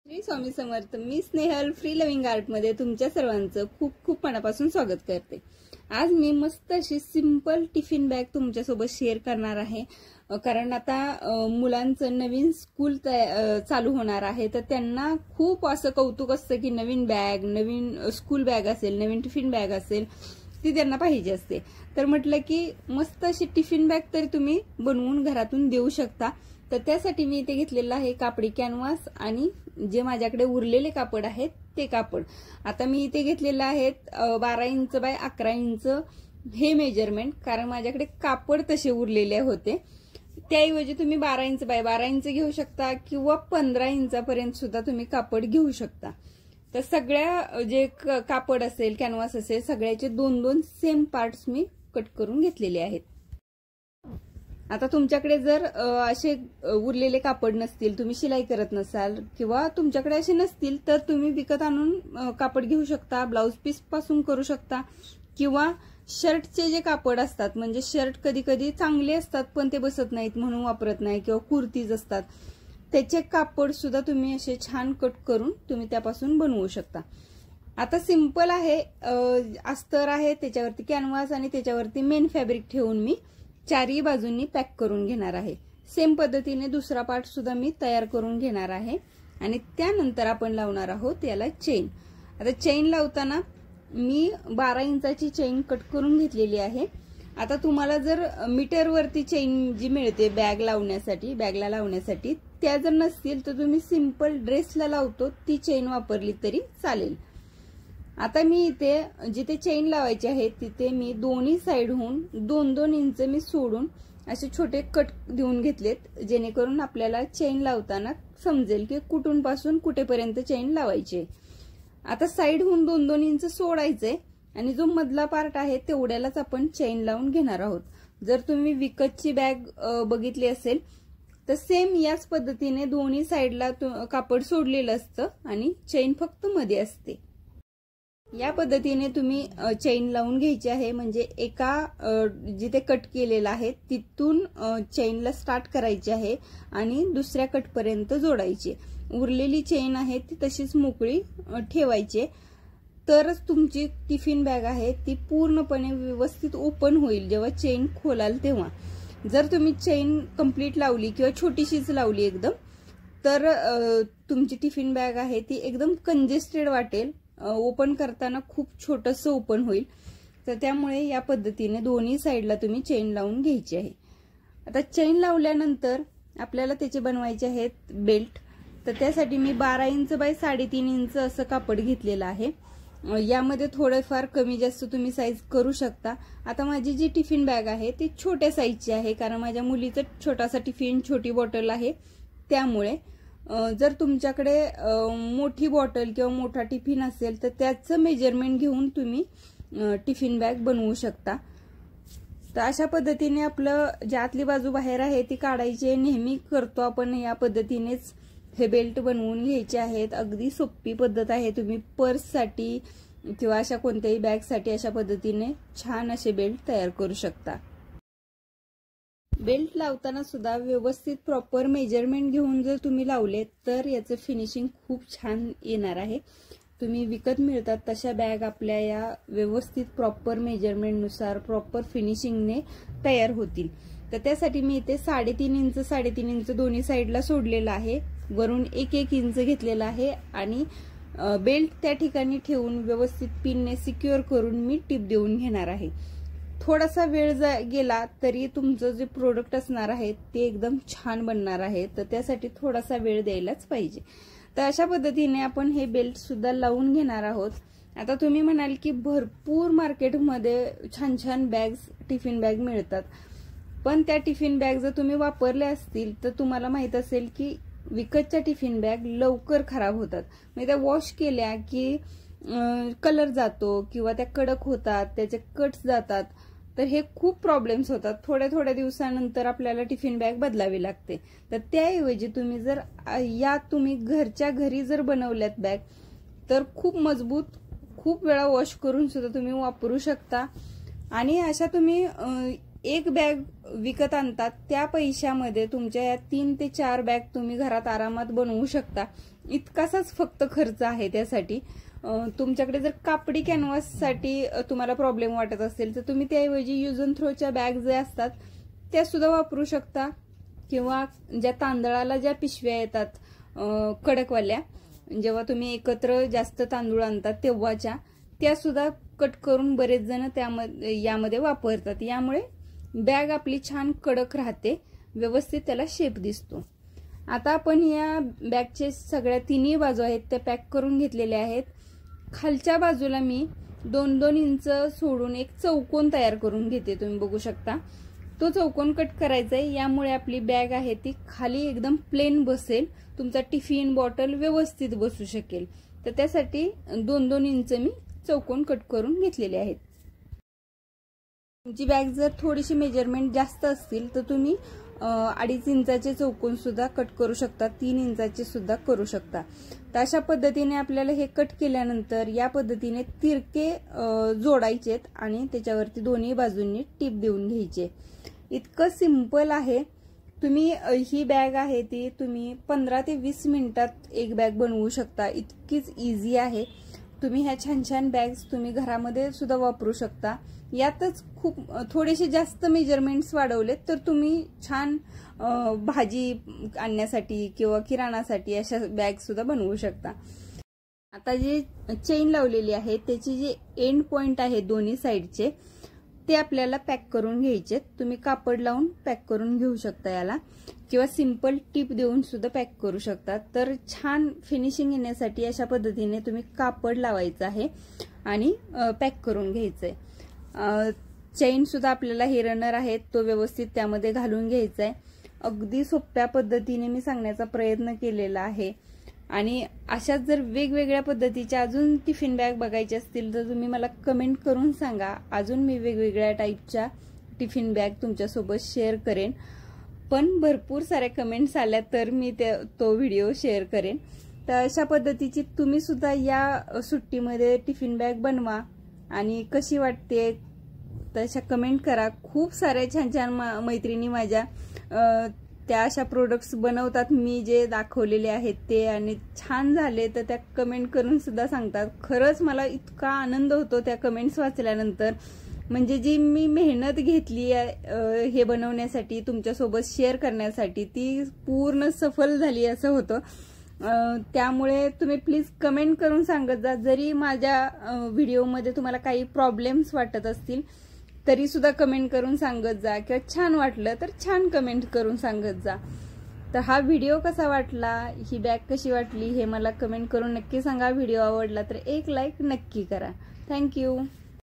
श्री स्वामी समर्थ. मी Snehal free loving art मध्ये तुमच्या सर्वांचं खूप खूप मनापासून स्वागत करते. आज मी मस्त अशी सिंपल टिफिन बॅग तुमच्यासोबत शेअर करणार आहे. कारण आता मुलांचं नवीन स्कूल चालू होणार आहे, तर त्यांना खूप असं कौतुक असतं की नवीन बॅग, नवीन स्कूल बॅग असेल, नवीन टिफिन बॅग असेल, ती त्यांना पाहिजे असते. तर म्हटलं की मस्त अशी टिफिन बॅग तरी तुम्ही बनवून घरातून देऊ शकता. तर त्यासाठी मी इथे घेतलेलं आहे कापडी कॅनव्हास आणि जे माझ्याकडे उरलेले कापड आहेत ते कापड. आता मी इथे घेतलेलं आहे 12 इंच बाय 11 इंच हे मेजरमेंट, कारण माझ्याकडे कापड तसे उरलेले होते. त्याऐवजी तुम्ही 12 इंच बाय 12 इंच घेऊ शकता किंवा 15 इंचापर्यंत सुद्धा तुम्ही कापड घेऊ शकता. तर सगळ्या जे कापड असेल, कॅनव्हास असेल, सगळ्याचे 2-2 सेम पार्ट्स मी कट करून घेतलेले आहेत. आता तुमच्याकडे जर असे उरलेले कापड नसतील, तुम्ही शिलाई करत नसाल किंवा तुमच्याकडे असे नसतील, तर तुम्ही विकत आणून कापड घेऊ शकता. ब्लाउज पीस पासून करू शकता किंवा शर्टचे जे कापड असतात, म्हणजे शर्ट कधी कधी चांगले असतात पण ते बसत नाहीत म्हणून वापरत नाही, किंवा कुर्तीज असतात, त्याचे कापड सुद्धा तुम्ही असे छान कट करून तुम्ही त्यापासून बनवू शकता. आता सिंपल आहे, अस्तर आहे, त्याच्यावरती कॅनव्हास आणि त्याच्यावरती मेन फॅब्रिक ठेवून मी चारही बाजूंनी पॅक करून घेणार आहे. सेम पद्धतीने दुसरा पार्ट सुद्धा मी तयार करून घेणार आहे आणि त्यानंतर आपण लावणार आहोत याला चेन. आता चेन लावताना मी 12 इंचाची चेन कट करून घेतलेली आहे. आता तुम्हाला जर मीटरवरती चेन जी मिळते बॅगला लावण्यासाठी त्या जर नसतील तर तुम्ही सिंपल ड्रेसला लावतो ती चेन वापरली तरी चालेल. आता मी इथे जिथे चेन लावायची आहे तिथे मी दोन्ही साइडहून 2-2 इंच मी सोडून असे छोटे कट देऊन घेतलेत, जेणेकरून आपल्याला चेन लावताना समजेल की कुठून पासून कुठेपर्यंत चेन लावायची. आता साइडहून 2-2 इंच सोडायचे आणि जो मधला पार्ट आहे तेवढ्यालाच आपण चेन लावून घेणार आहोत. जर तुम्ही विकतची बॅग बघितली असेल तर सेम याच पद्धतीने दोन्ही साइडला कापड सोडलेलं असतं आणि चेन फक्त मध्ये असते. या पद्धतीने तुम्ही चेन लावून घ्यायची आहे, म्हणजे एका जिथे कट केलेला आहे तिथून चेनला स्टार्ट करायची आहे आणि दुसऱ्या कट पर्यंत जोडायची. उरलेली चेन आहे ती तशीच मोकळी ठेवायची, तरच तुमची टिफिन बॅग आहे ती पूर्णपणे व्यवस्थित ओपन होईल जेव्हा चेन खोलाल तेव्हा. जर तुम्ही चेन कंप्लीट लावली किंवा छोटीशीच लावली एकदम, तर तुमची टिफिन बॅग आहे ती एकदम कंजेस्टेड वाटेल, ओपन करताना खूप छोटंसं ओपन होईल. तर त्यामुळे या पद्धतीने दोन्ही साइडला तुम्ही चेन लावून घ्यायची आहे. आता चेन लावल्यानंतर आपल्याला त्याचे बनवायचे आहेत बेल्ट. तर त्यासाठी मी 12 इंच बाय 3.5 इंच असं कापड घेतलेलं आहे. यामध्ये थोडेफार कमी जास्त तुम्ही साईज करू शकता. आता माझी जी टिफिन बॅग आहे ती छोट्या साईजची आहे, कारण माझ्या मुलीचं छोटासा टिफिन, छोटी बॉटल आहे. त्यामुळे जर तुमच्याकडे मोठी बॉटल किंवा मोठा टिफिन असेल तर त्याचं मेजरमेंट घेऊन तुम्ही टिफिन बॅग बनवू शकता. तर अशा पद्धतीने आपलं जे आतली बाजू बाहेर आहे ती काढायची. नेहमी करतो आपण या पद्धतीनेच हे बेल्ट बनवून घ्यायचे आहेत. अगदी सोपी पद्धत आहे. तुम्ही पर्ससाठी किंवा अशा कोणत्याही बॅगसाठी अशा पद्धतीने छान असे बेल्ट तयार करू शकता. बेल्ट लावताना सुद्धा व्यवस्थित प्रॉपर मेजरमेंट घेऊन जर तुम्ही लावले तर याचं फिनिशिंग खूप छान येणार आहे. तुम्ही विकत मिळतात तशा बॅग आपल्या या व्यवस्थित प्रॉपर मेजरमेंटनुसार प्रॉपर फिनिशिंगने तयार होतील. तर त्यासाठी मी इथे 3.5 इंच दोन्ही साइडला सोडलेला आहे, वरून 1-1 इंच घेतलेला आहे आणि बेल्ट त्या ठिकाणी ठेवून व्यवस्थित पिनने सिक्युअर करून मी टिप देऊन घेणार आहे. थोडासा वेळ गेला तरी तुमचं जे प्रोडक्ट असणार आहे ते एकदम छान बनणार आहे, तर त्यासाठी थोडासा वेळ द्यायलाच पाहिजे. तर अशा पद्धतीने आपण हे बेल्ट सुद्धा लावून घेणार आहोत. आता तुम्ही म्हणाल की भरपूर मार्केटमध्ये छान छान बॅग्स, टिफिन बॅग मिळतात, पण त्या टिफिन बॅग जर तुम्ही वापरल्या असतील तर तुम्हाला माहित असेल की विकतच्या टिफिन बॅग लवकर खराब होतात. म्हणजे त्या वॉश केल्या की कलर जातो किंवा त्या कडक होतात, त्याचे कट्स जातात, तर हे खूप प्रॉब्लेम्स होतात. थोड्या दिवसानंतर आपल्याला टिफिन बॅग बदलावी लागते. तर त्याऐवजी तुम्ही जर तुम्ही घरच्या घरी जर बनवल्यात बॅग तर खूप मजबूत, खूप वेळा वॉश करून सुद्धा तुम्ही वापरू शकता. आणि अशा तुम्ही एक बॅग विकत आणतात त्या पैशामध्ये तुमच्या या 3 ते 4 बॅग तुम्ही घरात आरामात बनवू शकता. इतकासाच फक्त खर्च आहे त्यासाठी. तुमच्याकडे जर कापडी कॅनव्हाससाठी तुम्हाला प्रॉब्लेम वाटत असेल तर तुम्ही त्याऐवजी यूज अँड थ्रोच्या बॅग जे असतात त्या सुद्धा वापरू शकता, किंवा ज्या तांदळाला ज्या पिशव्या येतात कडकवाल्या, जेव्हा तुम्ही एकत्र जास्त तांदूळ आणतात तेव्हाच्या, त्या सुद्धा कट करून बरेच जण यामध्ये वापरतात. यामुळे बॅग आपली छान कडक राहते, व्यवस्थित त्याला शेप दिसतो. आता आपण या बॅगचे सगळ्या तिन्ही बाजू आहेत त्या पॅक करून घेतलेल्या आहेत. खालच्या बाजूला मी 2-2 इंच सोडून एक चौकोन तयार करून घेते. तुम्ही बघू शकता तो चौकोन कट करायचा आहे. यामुळे आपली बॅग आहे ती खाली एकदम प्लेन बसेल, तुमचा टिफिन बॉटल व्यवस्थित बसू शकेल. तर त्यासाठी 2-2 इंच मी चौकोन कट करून घेतलेले आहेत. तुमची बॅग जर थोडीशी मेजरमेंट जास्त असतील तर तुम्ही 2.5 इंचाचे चौकोन सुद्धा कट करू शकता, 3 इंचाचे सुद्धा करू शकता. तर अशा पद्धतीने आपल्याला हे कट केल्यानंतर या पद्धतीने तिरके जोडायचेत आणि त्याच्यावरती दोन्ही बाजूंनी टीप देऊन घ्यायचे. इतकं सिंपल आहे. तुम्ही ही बॅग आहे ती तुम्ही 15 ते 20 मिनिटात एक बॅग बनवू शकता. इतकीच इझी आहे. तुम्ही ह्या छान छान बॅग्स तुम्ही घरामध्ये सुद्धा वापरू शकता. यातच खूप थोडेसे जास्त मेजरमेंट्स वाढवलेत तर तुम्ही छान भाजी आणण्यासाठी किंवा किराणासाठी अशा बॅग सुद्धा बनवू शकता. आता जे चेन लावलेली आहे त्याची जे एंड पॉइंट आहे दोन्ही साइडचे ते आपल्याला पॅक करून घ्यायचे. तुम्ही कापड लावून पॅक करून घेऊ शकता याला, किंवा सिंपल टिप देऊन सुद्धा पॅक करू शकता. तर छान फिनिशिंग येण्यासाठी अशा पद्धतीने तुम्ही कापड लावायचं आहे आणि पॅक करून घ्यायचंय. चेन सुद्धा आपल्याला हे रनर आहे तो व्यवस्थित त्यामध्ये घालून घ्यायचा आहे. अगदी सोप्या पद्धतीने मी सांगण्याचा प्रयत्न केलेला आहे. आणि अशाच जर वेगवेगळ्या पद्धतीच्या अजून टिफिन बॅग बघायचे असतील तर तुम्ही मला कमेंट करून सांगा. अजून मी वेगवेगळ्या टाईपच्या टिफिन बॅग तुमच्यासोबत शेअर करेन. पण भरपूर साऱ्या कमेंट्स आल्या तर मी तो व्हिडिओ शेअर करेन. तर अशा पद्धतीची तुम्ही सुद्धा या सुट्टीमध्ये टिफिन बॅग बनवा आणि कशी वाटते तशा कमेंट करा. खूप साऱ्या छान छान मैत्रिणी माझ्या त्या अशा प्रोडक्ट्स बनवतात मी जे दाखवलेले आहेत ते, आणि छान झाले तर त्या कमेंट करून सुद्धा सांगतात. खरंच मला इतका आनंद होतो त्या कमेंट्स वाचल्यानंतर. म्हणजे जी मी मेहनत घेतली आहे हे बनवण्यासाठी तुमच्यासोबत शेअर करण्यासाठी ती पूर्ण सफल झाली असं होतं. त्यामुळे तुम्ही प्लीज कमेंट करून सांगत जा. जरी माझ्या व्हिडिओमध्ये तुम्हाला काही प्रॉब्लेम्स वाटत असतील तरी सुद्धा कमेंट करून सांगत जा, किंवा छान वाटलं तर छान कमेंट करून सांगत जा. तर हा व्हिडिओ कसा वाटला, ही बॅग कशी वाटली हे मला कमेंट करून नक्की सांगा. व्हिडिओ आवडला तर एक लाईक नक्की करा. थँक्यू.